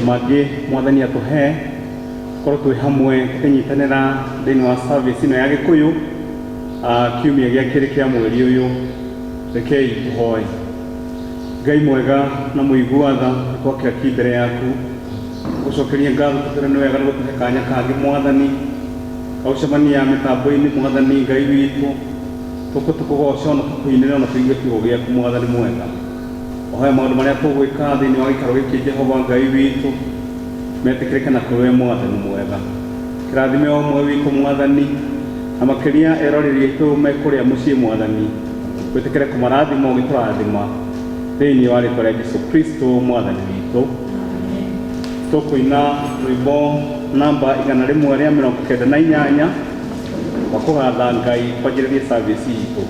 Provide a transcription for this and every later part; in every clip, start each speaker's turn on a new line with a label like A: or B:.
A: Magi mwathani atuhe korwo twi hamwe tukinyitanira thiini wa service ino ya Gikuyu kiumia gia kiri kia mweri uyu. Rekei tuhoe. Ngai mwega na muiguatha twakia ki mbere yaku gucokeria ngatho tutire ni wega gutuhe kanya kangi mwathani gaucemania mitambo-ini mwathani Ngai witu tukugoca ona tukuinire ona tuigue kiugo giaku mwathani mwega. Ohoya maundu maria tugwika thiini wa gikaro giki Jehova Ngai witu metikirike na kuri mwathani mwega. Kirathime o mwe witu mwathani na makiria eroreri itu mekuria mucii mwathani witikire kumarathima ugiturathima thiini wa ritwa ria Yesu Kristo mwathani witu. Tukuina rwimbo namba 198 wa kugatha Ngai kwanjiriria service itu.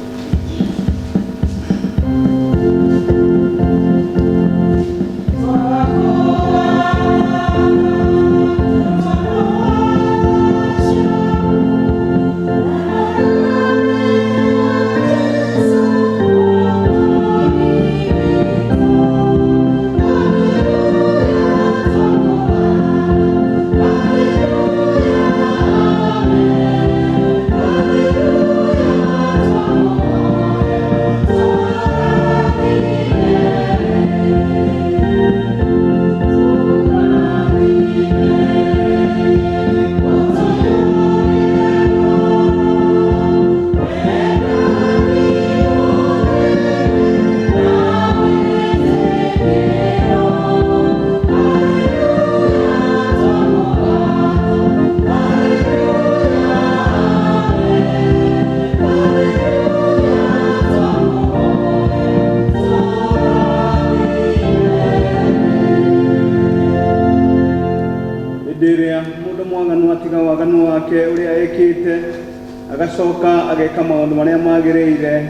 A: Agacoka ageka maundu maria magiriire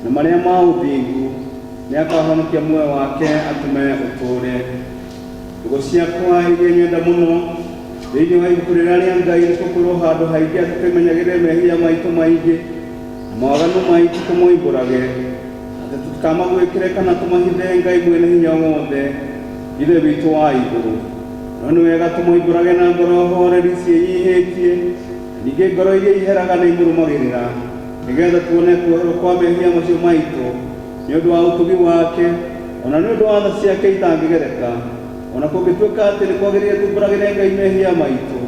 A: na maria ma uthingu ni akahonokia muoyo wake atume uture. Ndugu ciakwa iria nyenda muno thiini wa ibuku riria ria Ngai nitukorwo handu haingi atukimenyagire mehia maitu maingi na mawaganu maitu tumuimburage ati tutikamagwikire kana tumahithe Ngai mwene hinya wothe ithe witu wa iguru. No ni wega tumuimburage na ngoro horeri ciĩnyihitie ningĩ ngoro iria iheraga nĩ imũrũmagĩrĩra nĩgetha tuone kuoherwo kwa mehia macio maitũ nĩ ũndũ wa ũtugi wake ona nĩ ũndũ wa tha ciake itangĩgereka. Ona kũngĩtuĩka atĩ nĩ kwagĩrĩire tumbũragĩre Ngai mehia maitũ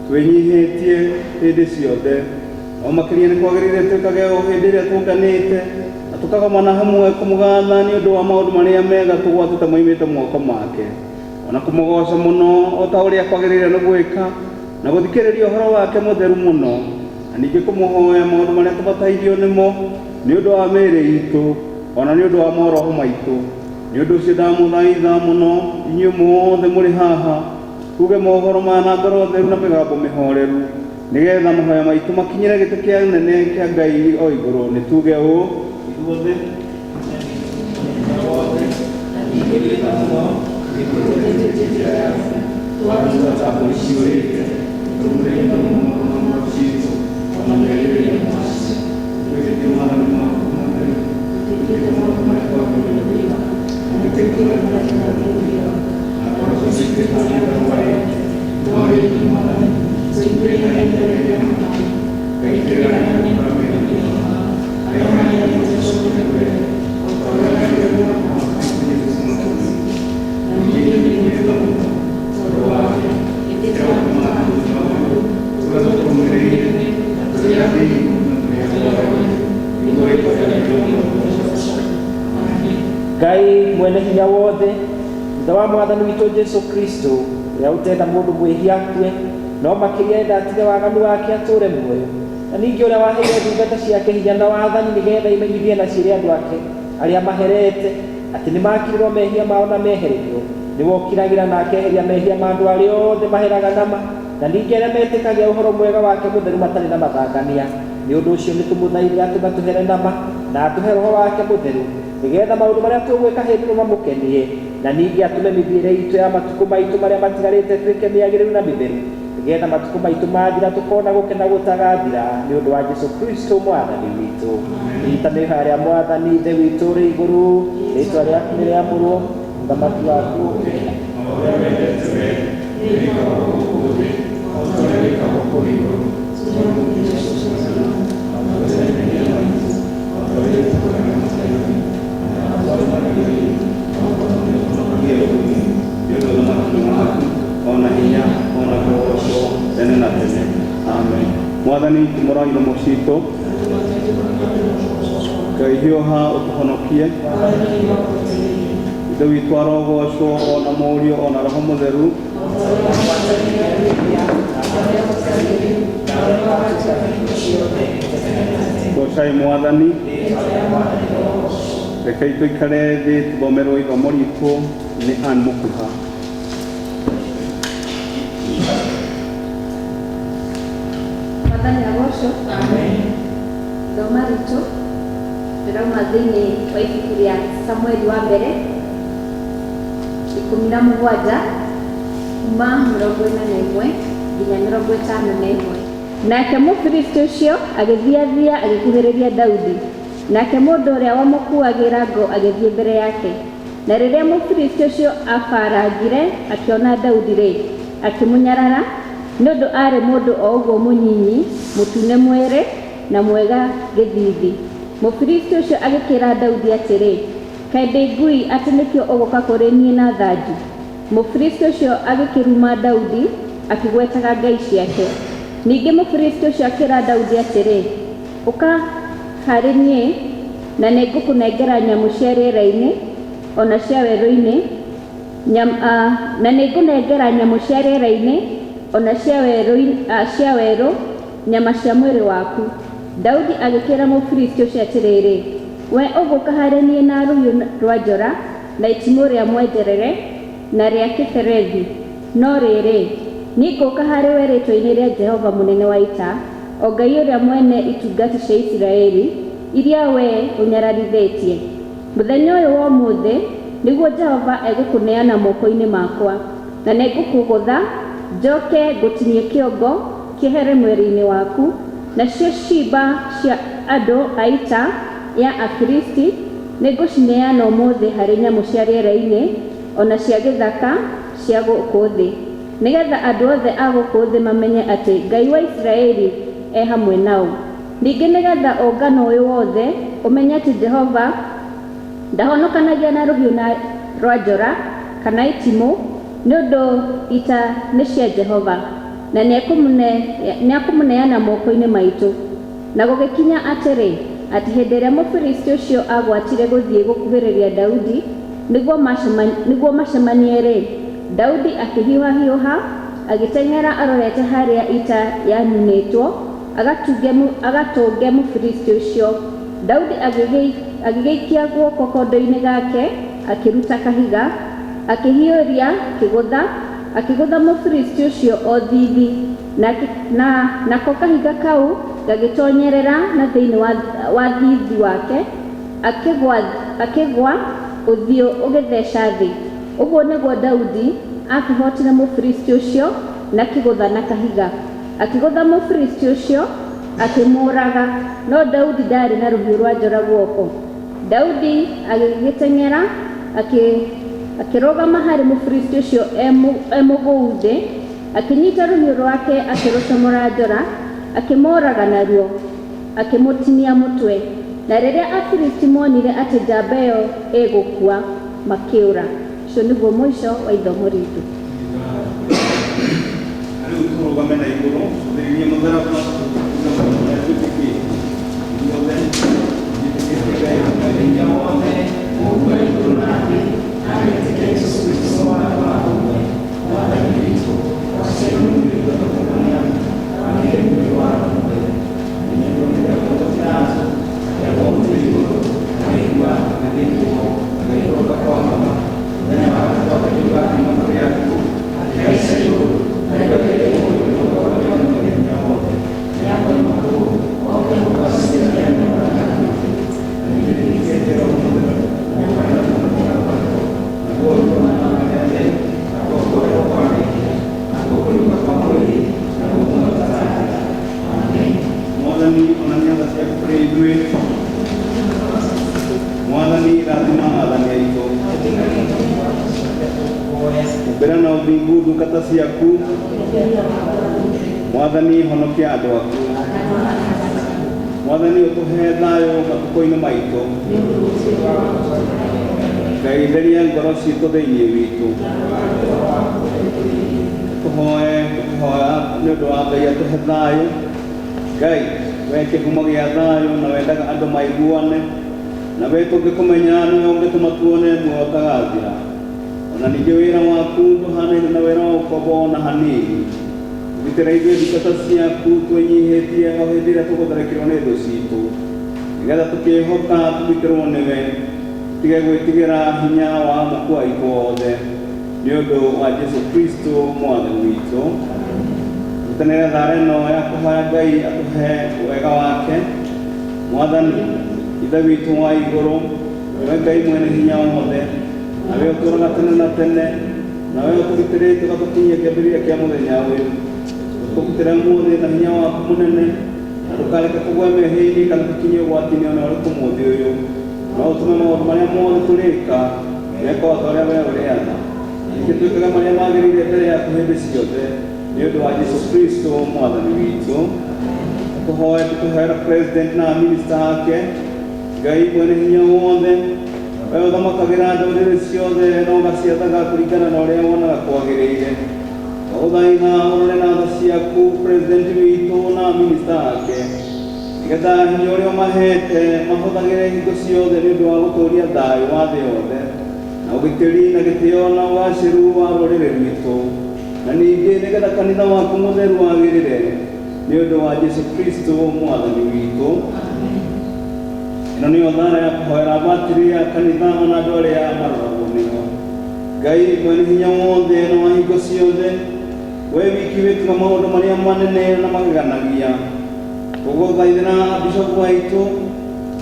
A: twĩnyihĩtie hĩndĩ ciothe, o makĩria nĩ kwagĩrĩire twĩkage o hĩndĩ ĩrĩa tũnganĩte na tũkagomana hamwe kũmũgatha nĩ ũndũ wa maũndũ marĩa mega tũgwatĩte moimĩte moko make, ona kũmũgoca mũno o ta ũrĩa kwagĩrĩire nĩ gwĩka na guthikiriria uhoro wake mutheru muno na ningi kumuhoya maundu maria tubataithio nimo ni undu wa mĩĩrĩ itu ona ni undu wa moroho maitu. Ni undu ucio ndamuthaitha muno inyuĩ mothe muri haha tuge mohoro mana ngoro theru na mĩgambo mĩhoreru nigetha mahoya maitu makinyire gĩtĩ kĩa nene kĩa Ngai o igũrũ. Nĩ tuge ũũ ithuothe Ngai mwene hinya wothe thutha wa mwathani witũ Jesu Kristo ũrĩa ũtenda mũndũ mwĩhia akue no makĩria enda atige waganu wake atũre muoyo, na ningĩ ũrĩa waheire ndungata ciake hinya na wathani nĩgetha imenyithie na ciĩre andũ ake arĩa maherete atĩ nĩ makirirwo mehia mao na mehererio, nĩ wokiragĩra na akeheria mehia ma andũ arĩa othe maheraga nama
B: na ningĩ arĩa metĩkagia ũhoro mwega wake mũtheru matarĩ na mathangania. Nĩ ũndũ ũcio nĩ tũmũthaithe atĩ matũhere nama na atũhe roho wake mũtheru, nĩgetha maũndũ marĩa tũgwĩka hĩndĩ ĩno mamũkenie, na ningĩ atũme mĩthiĩre itũ ya matukũ maitũ marĩa matigarĩte twĩke mĩagĩrĩru na mĩtheru, nĩgetha matukũ maitũ mathira tũkona gũkena gũtagathira nĩ ũndũ wa Jesũ Kristo mwathani witũ. Iritanĩrai harĩa Mwathani Ithe witũ ũrĩ igũrũ, rĩĩtwa rĩaku nĩ rĩamũrwo, ũthamaki waku
A: ona hinya ona kuoco tene na tene. Amen. Mwathani tũmũrathime mũcitũ, Ngai hiũha ũtũhonokie. Ithe witũ arogocwo ona Mũriũ ona Roho Mũtheru. Gocai Mwathani. Rekei tũikare thĩ tũthomerwo ithomo ritũ nĩ Ann Mũkuha.
C: Mwathani agocwo. Amen. Ithomo ritũ rĩrauma thĩinĩ wa ibuku rĩa Samueli wa mbere 17 kuma 41 nginya 51. Nake Mũfilisti ũcio agĩthiathia agĩkuhĩrĩria Daudi, nake mũndũ ũrĩa wamũkuagĩra ngo agĩthiĩ mbere yake. Na rĩrĩa Mũfilisti ũcio abarangire akĩona Daudi-rĩ, akĩmũnyarara, nĩ ũndũ arĩ mũndũ o ũguo mũnyinyi, mũtune mwĩrĩ na mwega gĩthiithi. Mũfilisti ũcio agĩkĩra Daudi atĩrĩ, kaĩ ndĩ ngui atĩ nĩkĩo ũgũka kũrĩ niĩ na thanju? Mũfilisti ũcio agĩkĩruma Daudi akĩgwetaga ngai ciake. Ningĩ Mũfilisti ũcio akĩra Daudi atĩrĩ, ũka harĩ niĩ na nĩngũkũnengera nyamũ cia rĩera-inĩ ona cia werũ-inĩ, na nĩngũnengera nyamũ cia rĩera-inĩ ona cia werũ nyama cia mwĩrĩ waku. Daudi agĩkĩra Mũfilisti ũcio atĩrĩrĩ, we ũgũka harĩ niĩ na rũhiũ rwa njora na itimũ rĩa mwenjerere na rĩa kĩberethi, no rĩrĩ niĩ ngũka harĩ we rĩĩtwa-inĩ rĩa Jehova mũnene wa ita, o Ngai ũrĩa mwene itungati cia Isiraeli iria we ũnyararithĩtie. Mũthenya ũyũ wa ũmũthĩ nĩguo Jehova egũkũneana moko-inĩ makwa, na nĩngũkũgũtha njoke ngũtinie kĩongo kĩhere mwĩrĩ-inĩ waku, nacio ciimba cia andũ a ita ya Afilisti nĩngũcineana ũmũthĩ harĩ nyamũ cia rĩera-inĩ ona cia gĩthaka cia gũkũ thĩ, nĩgetha andũ othe a gũkũ thĩ mamenye atĩ Ngai wa Isiraeli e hamwe nao. Ningĩ nĩgetha ũngano ũyũ wothe ũmenye atĩ Jehova ndahonokanagia na rũhiũ rwa njora kana itimũ, nĩ ũndũ ita nĩ cia Jehova, na nĩakũmũneana moko-inĩ maitũ. Na gũgĩkinya atĩrĩ, atĩ hĩndĩ ĩrĩa Mũfilisti ũcio agwatire gũthiĩ gũkuhĩrĩria Daudi nĩguo macemanie-rĩ, Daudi akĩhiũha agĩteng'era arorete harĩa ita yanunĩtwo agatũnge Mũfilisti ũcio. Daudi agĩgĩikia guoko kondo-inĩ gake akĩruta kahiga, akĩhiũria akĩgũtha Mũfilisti ũcio o thithi, nako kahiga kau gagĩtonyerera na thĩinĩ wa thithi wake, akĩgwa ũthiũ ũgĩtheca thĩ. Ũguo nĩguo Daudi akĩhootire Mũfilisti ũcio na kĩgũtha na kahiga. Akĩgũtha Mũfilisti ũcio akĩmũũraga, no Daudi ndarĩ na rũhiũ rwa njora guoko. Daudi agĩgĩteng'era akĩrũgama harĩ Mũfilisti ũcio e mũgũu thĩ, akĩnyita rũhiũ rwake akĩrũcomora njora, akĩmũũraga naruo, akĩmũtinia mũtwe. Na rĩrĩa Afilisti monire atĩ njamba ĩyo ĩgũkua makĩũra. Ũcio nĩguo mũico wa ithomo ritũ.
A: Rĩu tũrũgame na igũrũ, thĩinĩ mũtharaba ndungata ciaku Mwathani honokia andũ aku Mwathani ũtũhe thayũ matukũ-inĩ maitũ Ngai theria ngoro citũ thĩinĩ witũ tũhoya nĩ ũndũ wa Ngai atũhe thayũ Ngai we kĩhumo gĩa thayũ na wendaga andũ maiguane na we tũngĩkũmenya nĩwe ũngĩtũma tuone muoyo ũtagathira ona ningĩ wĩra waku ndũhanaine na wĩra wa ũkombo na hanini Gitĩra ithuĩ ndungata ciaku twĩnyihĩtie o hĩndĩ ĩrĩa tũgũtharĩkĩrwo nĩ thũ citũ nĩgetha tũkĩhoka tũgitĩrwo nĩwe tige gwĩtigĩra hinya wa mũkua witũ wothe nĩ ũndũ wa Jesũ Kristo Mwathani witũ nyitanĩra thara ĩno ya kũhoya Ngai atũhe wega wake Mwathani Ithe witũ wa igũrũ we Ngai mwene hinya wothe nawe ũtũũraga tene na tene nawe ũtũgitĩrĩte ũgatũkinyia kĩambĩrĩria kĩa mũthenya ũyũ Tũkutĩra mũthĩ na hinya waku mũnene na ndũkareke tũgwe mehia-inĩ kana tũkinye ũgwati-inĩ ona ũrĩkũ mũthĩ ũyũ no ũtũme maũndũ marĩa mothe tũrĩka meka o ta ũrĩa we ũrĩenda ningĩ twĩkaga marĩa magĩrĩire mbere yaku hĩndĩ ciothe nĩ ũndũ wa Jesũ Kristo Mwathani witũ tũkũhoera president na minister ake Ngai mwene hinya wothe we ũthamakagĩra ndũrĩrĩ ciothe na ũgaciathaga kũringana na ũrĩa wonaga kwagĩrĩire Tũgũthaitha ũrore na tha ciaku president witũ na minister ake nĩgetha hinya ũrĩa ũmahete mahũthagĩre hingo ciothe nĩ ũndũ wa gũtũũria thayũ wa thĩ yothe na ũgitĩri na gĩtĩo na ũgacĩru wa rũrĩrĩ rwitũ na ningĩ nĩgetha kanitha waku mũtheru wagĩrĩre nĩ ũndũ wa Jesũ Kristo Mwathani witũ ĩno nĩyo thara ya kũhoera batĩri ya kanitha ona andũ arĩa maroragwo nĩyo Ngai mwene hinya wothe na wa hingo ciothe we wiki wĩkaga maũndũ marĩa manene na mageganagia tũgũthaithĩra bishopu waitũ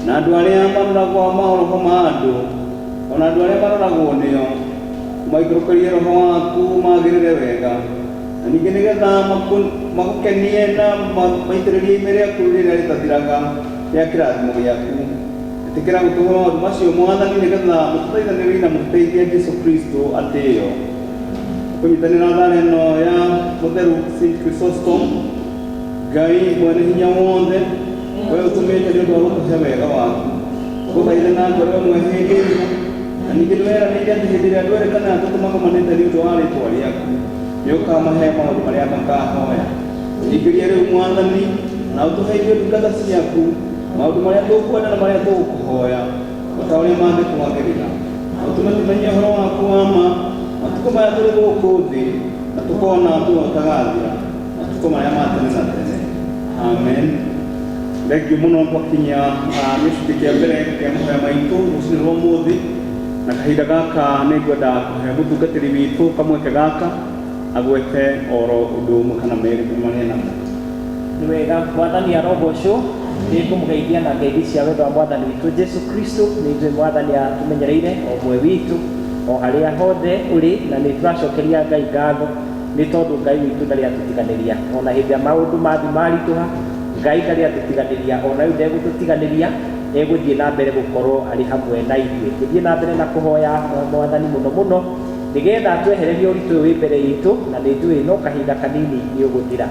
A: na andũ arĩa maroragwo maroho ma andũ ona andũ arĩa maroragwo nĩo maikũrũkĩrie roho waku magĩrĩre wega na ningĩ nĩgetha magũkenie na maitĩrĩrie ime rĩaku rĩrĩa rĩtathiraga rĩa kĩrathimo gĩaku ĩtĩkĩra gũtũhe maũndũ macio Mwathani nĩgetha mũtũteithanĩrie na mũteithie Jesũ Kristo atĩĩo kũnyitanĩra thara ĩno ya mũtheru St. Chrysostom Ngai mwene hinya wothe we ũtũmĩte nĩ ũndũ wa gũtũhe wega waku gũthaitha na ngoro ĩmwe hĩndĩ ĩno na ningĩ nĩweranĩire atĩ hĩndĩ ĩrĩa andũ erĩ kana atatũ magomanĩte nĩ ũndũ wa rĩĩtwa rĩaku nĩ ũkamahe maũndũ marĩa makahoya ingĩria rĩu Mwathani na ũtũhe ithuĩ ndungata ciaku maũndũ marĩa tũkwenda na marĩa tũgũkũhoya o ta ũrĩa mangĩtwagĩrĩra ũtũme tũmenye ũhoro waku wa ma matukũ maya tũrĩ gũkũ thĩ na tũkona muoyo ũtagathira matukũ marĩa ma tene na tene amen thengiũ mũno twakinya gĩcunjĩ kĩa mbere kĩa mahoya maitũ rũciinĩ rwa ũmũthĩ na kahinda gaka nĩngwenda kũhe mũtungatĩri witũ kamweke gaka agwete oro ũndũ ũmwe kana merĩ marĩa namo
B: nĩ wega Mwathani arogocwo nĩngũmũgeithia na ngeithi cia wendo wa Mwathani witũ Jesũ Kristo nĩ ithuĩ Mwathani atũmenyereire o ũmwe witũ o harĩa hothe ũrĩ na nĩ tũracokeria Ngai ngatho nĩ tondũ Ngai witũ ndarĩ atũtiganĩria ona hĩndĩ ya maũndũ mathi maritũha Ngai ndarĩ atũtiganĩria ona rĩu ndegũtũtiganĩria egũthiĩ na mbere gũkorwo arĩ hamwe na ithuĩ gũthiĩ na mbere na kũhoya Mwathani mũno mũno nĩgetha twehererie ũritũ ũyũ wĩ mbere itũ na nĩ njũĩ no kahinda kanini nĩ ũgũthira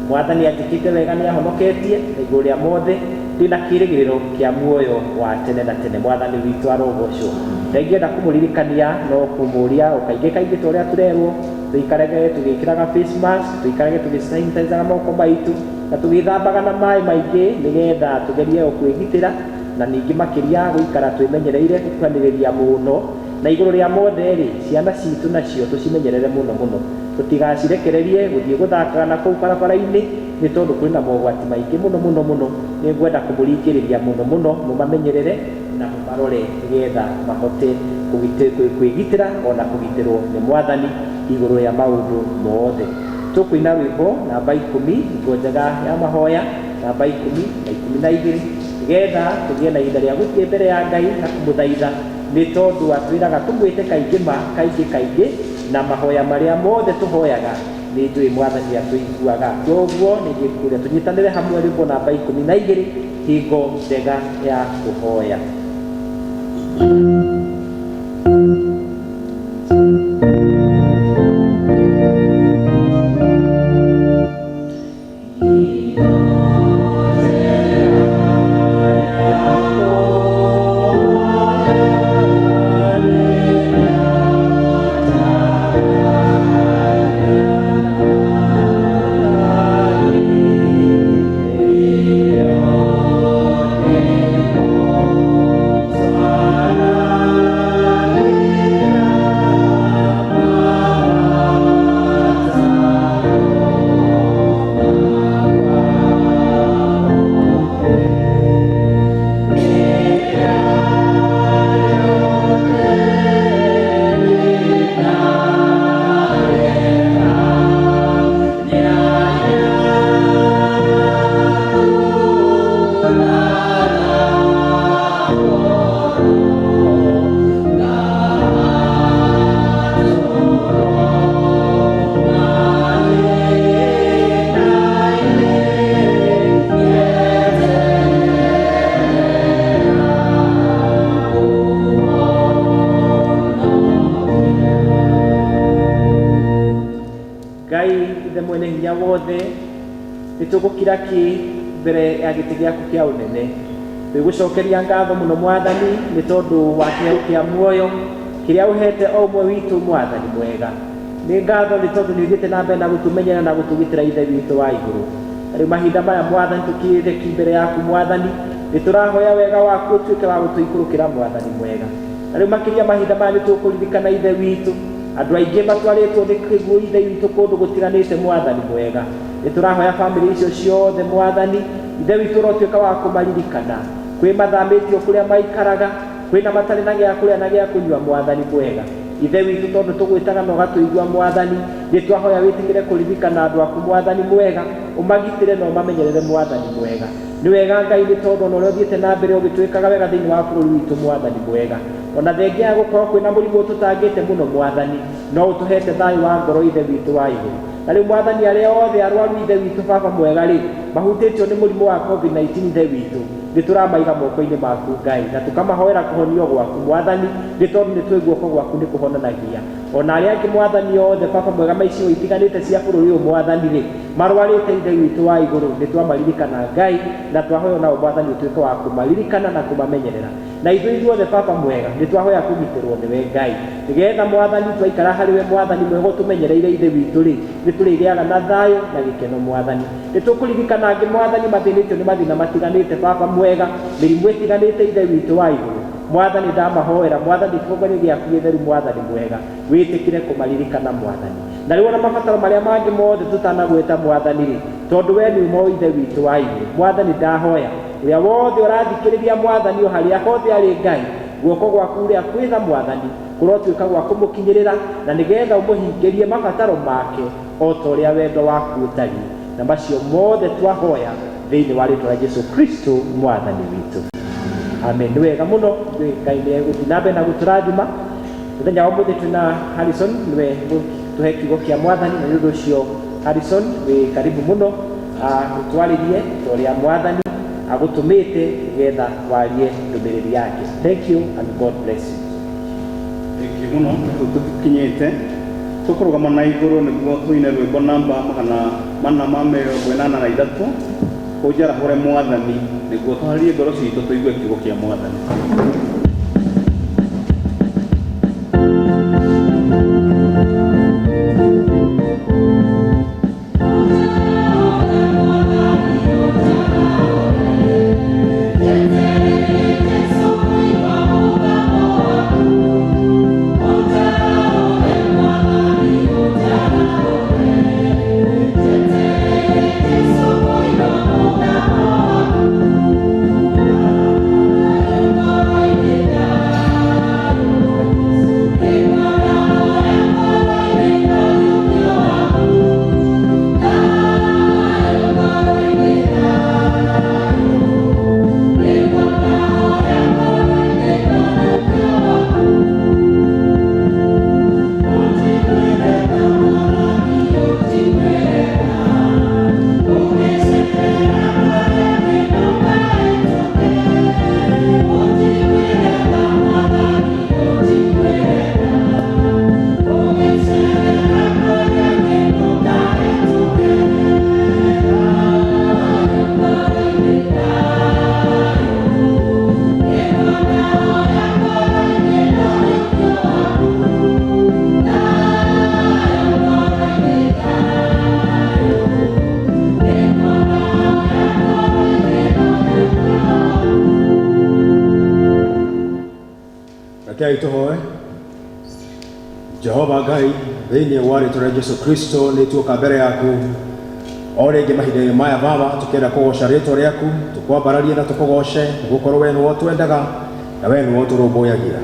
B: Mwathani anjĩkĩte wega nĩ ahonoketie na igũrũ rĩa mothe ndĩna kĩĩrĩgĩrĩro kĩa muoyo wa tene na tene Mwathani witũ arogocwo ndingĩenda kũmũririkania no kũmũria o kaingĩ kaingĩ ta ũrĩa tũrerwo tũikarage tũgĩkĩraga face mask tũikarage tũgĩsanitizaga moko maitũ na tũgĩthambaga na maĩ maingĩ nĩgetha tũgerie o kwĩgitĩra na ningĩ makĩria gũikara twĩmenyereire gũkuhanĩrĩria mũno na igũrũ rĩa mothe rĩ ciana citũ nacio tũcimenyerere mũno mũno tũtigacirekererie gũthiĩ gũthakaga na kũu barabara-inĩ nĩ tondũ kũrĩ na mogwati maingĩ mũno mũno mũno nĩ ngwenda kũmũringĩrĩria mũno mũno mũmamenyerere na mũmarore nĩgetha mahote kwĩgitĩra ona kũgitĩrwo nĩ Mwathani igũrũ rĩa maũndũ mothe tũkũina rwĩmbo namba 10 ngo njega ya mahoya namba 10 na 12 nĩgetha tũgĩe na ihinda rĩa gũthiĩ mbere ya Ngai na kũmũthaitha nĩ tondũ atwĩraga tũmwĩte kaingĩ na mahoya marĩa mothe tũhoyaga nĩ njũĩ Mwathani atũiguaga koguo nĩ ngĩkũria tũnyitanĩre hamwe rwĩmbo namba 12 hingo njega ya kũhoya mothe nitugukira ki mbere ya giti giaku kia unene twigucokeria ngatho muno Mwathani ni tondu wa kiheo kia muoyo kiria uhete o umwe witu Mwathani mwega ni ngatho ni tondu ni ugite na mbere na gutumenyera na gutugitira ithe witu wa iguru ari mahinda maya Mwathani tukire ki mbere yaku Mwathani niturahoya wega waku utuike wa gutuikurukira Mwathani mwega ari makiria mahinda maya nitukuririkana ithe witu andu aingi matwaritwo ni kiguo ithe witu kundu gutiganite Mwathani mwega niturahoya family icio ciothe Mwathani ithe witu rotuika wa kumaririkana kwi mathamitio kuria maikaraga kwina matari na gia kuria na gia kunywa Mwathani mwega ithe witu tondu tugwitaga no gatuigwa Mwathani nitwahoya witikire kuririkana andu aku Mwathani mwega umagitire no mamenyerere Mwathani mwega ni wega Ngai ni tondu no rothiete na mbere ugituikaga wega thiini wa bũrũri witu Mwathani mwega ona thengia ya gukorwo kwina mũrimũ tutangite muno Mwathani no utuhete thayu wa ngoro ithe witu wa iguru na riu Mwathani aria othe arwaru ithe witu baba mwega ri mahutitio ni mũrimũ wa COVID-19 ithe witu nituramaiga moko-ini maku Ngai na tukamahoera kuhonio gwaku Mwathani ni tondu ni twi guoko gwaku ni kuhonanagia ona aria angi Mwathani othe baba mwega maicigo itiganite cia bũrũri uyu Mwathani ri marwarite ithe witu wa iguru ni twamaririkana Ngai na twahoya nao Mwathani utuike wa kumaririkana na kumamenyerera na ithuothe baba mwega ni twahoya kugitirwo niwe Ngai nigetha Mwathani twaikara hariwe Mwathani mwega tumenyereire ithe witu ri ni turigiaga na thayu na gikeno Mwathani ni tukuririkana angi Mwathani mathinitio ni mathina matiganite baba mwega mirimu itiganite ithe witu wa iguru Mwathani ndamahoera Mwathani kĩgongona gĩaku gĩtheru Mwathani mwega wĩtĩkire kũmaririkana Mwathani na rĩu ona mabataro marĩa mangĩ mothe tũtanagwĩta Mwathani rĩ tondu we nĩ ũmo ithe witũ wa igũrũ Mwathani ndahoya ũrĩa wothe ũrathikĩrĩria Mwathani o harĩa hothe arĩ Ngai guoko gwaku ũrĩa kwĩtha Mwathani kũrotuĩka gwa kũmũkinyĩrĩra na nĩgetha ũmũhingĩrie mabataro make o ta ũrĩa wendo waku ũtariĩ na macio mothe twahoya thĩinĩ wa rĩĩtwa rĩa Jesũ Kristo Mwathani witũ. Amen. Ni wega muno Ngai nĩ egũthiĩ na mbere na gũtũrathima mũthenya wa ũmũthĩ twĩna Harrison niwe tũhe kiugo kĩa Mwathani na nĩ ũndũ ũcio Harrison wĩ karibu muno ũtwarĩrie ta ũrĩa Mwathani agũtũmĩte nĩgetha warie ndũmĩrĩri yake. Thank you and God bless you.
A: Thank you muno tũkinyĩte tũkũrũgama na igũrũ nĩguo tũine rwĩmbo namba mana ma mĩrongo ĩnana na ithatũ ũnjarahũre Mwathani nĩguo tũharĩrie ngoro citũ tũigue kiugo kĩa Mwathani.
D: Rekei tũhoe. Jehova Ngai thĩinĩ wa rĩĩtwa rĩa Jesũ Kristo nĩ tuoka mbere yaku o rĩngĩ mahinda-inĩ maya Baba tũkĩenda kũgoca rĩĩtwa rĩaku tũkwambararie na tũkũgoce nĩgũkorwo we nĩwe twendaga na we nĩwe tũrũmbũyagia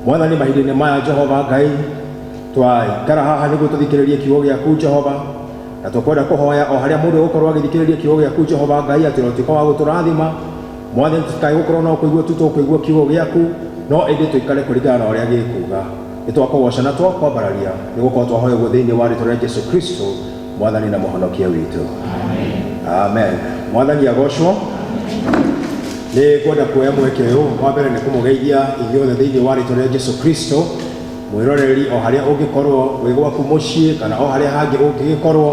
D: Mwathani mahinda-inĩ maya Jehova Ngai twaikara haha nĩguo tũthikĩrĩrie kiugo gĩaku Jehova na tũkwenda kũhoya o harĩa mũndũ gũkorwo agĩthikĩrĩria kiugo gĩaku Jehova Ngai atĩ ũrotuĩka wa gũtũrathima Mwathani tũtikae gũkorwo no kũigua tu tũkũigua kiugo gĩaku no ĩndĩ tũikare kũringana na ũrĩa gĩkuuga nĩ twakũgoca na twakwambararia nĩgũkorwo twahoya ũguo thĩinĩ wa rĩĩtwa rĩa Jesũ Kristo Mwathani na mũhonokia witũ. Amen. Mwathani agocwo. Nĩ kwenda kuoya mweke ũyũ wa mbere nĩ kũmũgeithia inyuothe thĩinĩ wa rĩĩtwa rĩa Jesũ Kristo mwĩroreri o harĩa ũngĩkorwo wĩ gwaku mũciĩ kana o harĩa hangĩ ũngĩgĩkorwo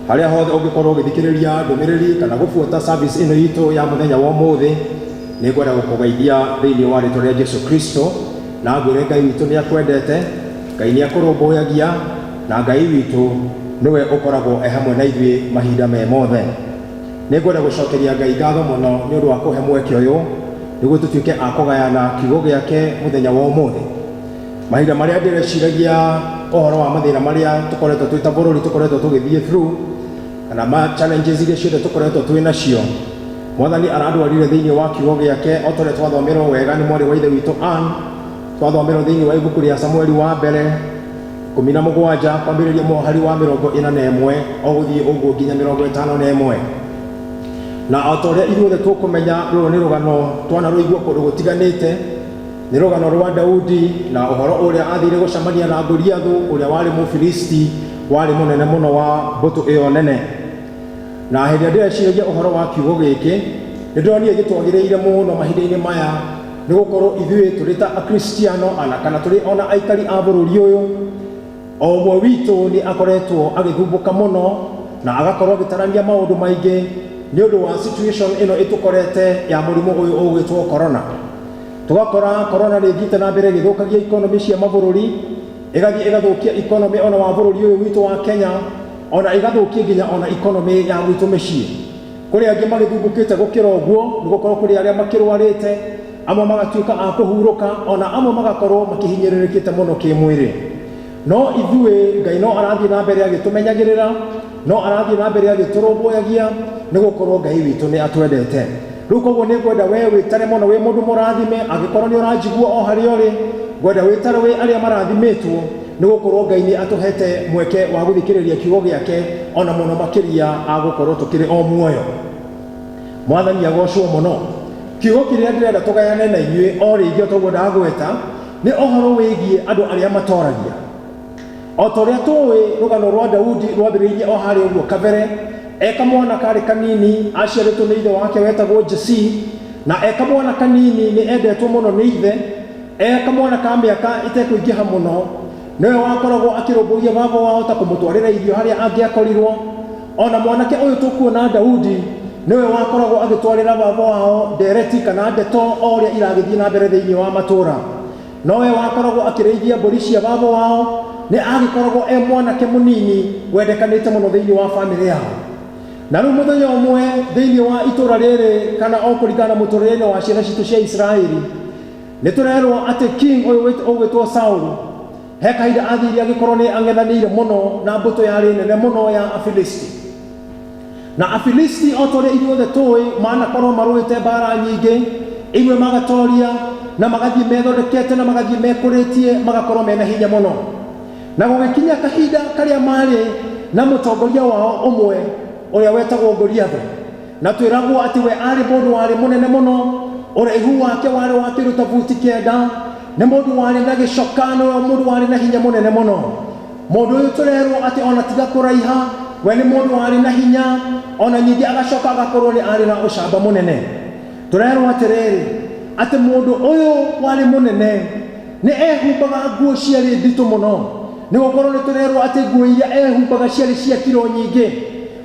D: haria hothe ungikorwo ugithikiriria ndumiriri kana gubuata service ino itu ya muthenya wa umuthi ni ngwenda gukugeithia thiini wa ritwa ria Jesu Kristo na ngwire Ngai witu ni akwendete, Ngai ni akurumbuyagia na Ngai witu niwe ukoragwo hamwe na ithuĩ mahinda me mothe. Ni ngwenda gucokeria Ngai ngatho muno ni undu wa kuhe mweke uyu niguo tutuike a kugayana kiugo giake muthenya wa umuthi. Mahinda maria ndireciiragia ohoro wa mathina maria tukoretwo twita bururi tukoretwo tugithie through kana ma challenges iria ciothe tukoretwo twi nacio, Mwathani aradwarire thiini wa kiugo giake o tore twathomerwo wega ni mwari wa ithe witu Ann, twathomerwo thiini wa ibuku ria Samueli wa mbere 17 kwambiriria mohari wa 41 o guthie uguo nginya 51. Na o tore ithuothe tukumenya ruru ni rugano twana ruigua kundu gutiganite, ni rugano rwa Daudi na uhoro uria athire gucamania na Goliathu uria wari Mufilisti wari munene muno wa mbutu iyo nene. Na hindi ndireciiragia uhoro wa kiugo giki ni ndonire gitwagiriire muno mahinda-ini maya ni gukorwo ithuĩ turi ta akristiano ana kana turi ona aikari a bururi uyu o ũmwe witũ ni akoretwo agithumbuka muno na agakorwo agitarania maundu maingi ni undu wa situation ino itukorete ya murimu uyu ugwitwo corona. Tugakora corona ni thite na mbere githukagia economy cia mabururi, igathie igathukia economy ona wa bururi uyu witu wa Kenya, ona igathukia nginya ona economy ya gwitu micii. Kuri angi magithumbukite gukira uguo ni gukorwo kuri aria makirwarite, amwe magatuika a kuhuruka, ona amwe magakorwo makihinyiririkite muno kimwiri. No ithuĩ Ngai no arathie na mbere agitumenyagirira, no arathie na mbere agiturumbuyagia ni gukorwo Ngai witu ni atwendete. Riu koguo ni ngwenda we witare muno wi mundu murathime, angikorwo ni uranjigua o haria uri, ngwenda witare wi aria marathimitwo ni gukorwo Ngai ni atuhete mweke wa guthikiriria kiugo giake ona muno makiria agukorwo tukiri o muoyo. Mwathani agocwo muno. Kiugo kiria ndirenda tugayane na inyuĩ o ringi tugwenda gweta ni ohoro wigie andu aria matoragia. O toria tuwi rugano rwa Daudi rwambiriirie o haria uguo kabere, eka mwana kari kanini aciaritwo ni ithe wake wetagwo Jesse, na eka mwana kanini ni endetwo muno ni ithe, eka mwana ka miaka itekuingiha muno niwe wakoragwo akirumburia baba wao ta kumutwarira irio haria angiakorirwo. Ona mwanake uyu tukuona Daudi niwe wakoragwo agitwarira baba wao ndereti kana ndeto oria iragithie na mbere thiini wa matura. Nowe wakoragwo akirithia mburi cia baba wao, ni agikoragwo mwanake munini wendekanite muno thiini wa family yao. Na riu muthenya umwe thiini wa itura riri kana o kuringana muturire wa ciana citu cia Israeli, ni turerwo ati king uyu ugwitwo Saulu he kahinda athiri agikorwo ni ang'ethanire muno na mbuto yari nene muno ya Afilisti. Na Afilisti o tore ithuothe tuwi manakorwo maruite mbara nyingi, imwe magatoria na magathie methondekete na magathie mekuritie magakorwo mena hinya muno. Na gugikinya kahinda karia mari na mutongoria wao umwe uria wetagwo Goliathu, na twiragwo ati we ari mundu wari munene muno, uraihu wake wari wa kiruta buti 9, ni mundu wari na gicokano, mundu wari na hinya munene muno. Mundu uyu turerwo ati ona tiga kuraiha, we ni mundu wari na hinya, ona nyingi agacoka agakorwo ni ari na ucamba munene. Turerwo atiriri ati mundu uyu wari munene ni ehumbaga nguo ciari nditu muno, ni gukorwo ni turerwo ati nguo iria ehumbaga ciari cia kiro nyingi,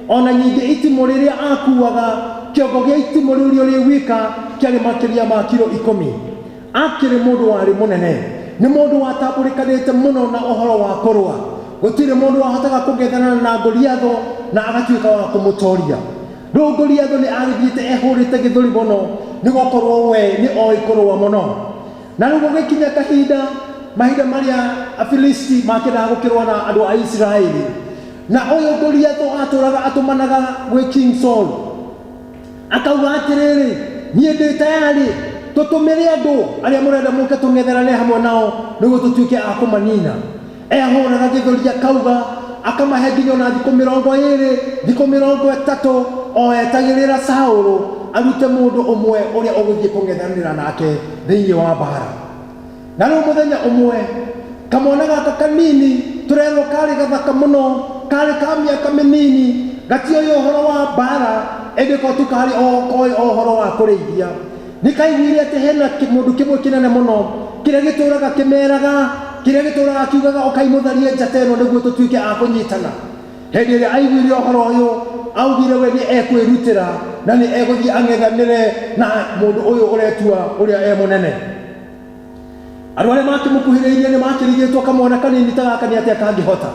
D: ona nyingi itimu riria akuaga kiongo gia itimu riu ri wika kiari makiria ma kiro 10. Akiri mundu wari munene, ni mundu watambulikanite muno na ohoro wa kurwa. Gutire mundu wahotaga kugethana na Goliathu na agatuika wa kumutoria. Riu Goliathu ni agithiite ehurite githuri muno ni gukorwo we ni oi kurwa muno. Na riu gugikinya kahinda mahinda maria Afilisti makenda gukirwa na andu a Israeli, na uyu Goliathu aturaga atumanaga gwi King Saul, akauga atiriri nie ndi tayari tutumire andu aria murenda muke tung'etherane hamwe nao niguo tutuike a kumanina. Ehuraga githuri akauga akamahe nginya na thiku 20 thiku 30 o etagirira Saulu arute mundu umwe uria uguthie kung'ethanira nake thiini wa bara. Na riu muthenya umwe kamwana gaka kanini turerwo kari gathaka muno, kari ka miaka minini, gatio yo horo wa bara endiko tukari ohoro wa kurithia. Nikaiguire ati hena mundu kimwe kinene muno kiria gituraga kimeraga, kiria gituraga kiugaga okaimutharie njata ino niguo tutuike a kunyitana. Hindi ĩrĩa aiguire ũhoro ũyũ augire we nĩ ekwĩrutĩra na nĩ egũthiĩ ang'ethanĩre na mũndũ ũyũ ũretua ũrĩa mũnene. Andũ arĩa makĩmũkuhĩrĩirie nĩ makĩrigĩtwo kamwana kanini ta gaka nĩ atĩa kangĩhota.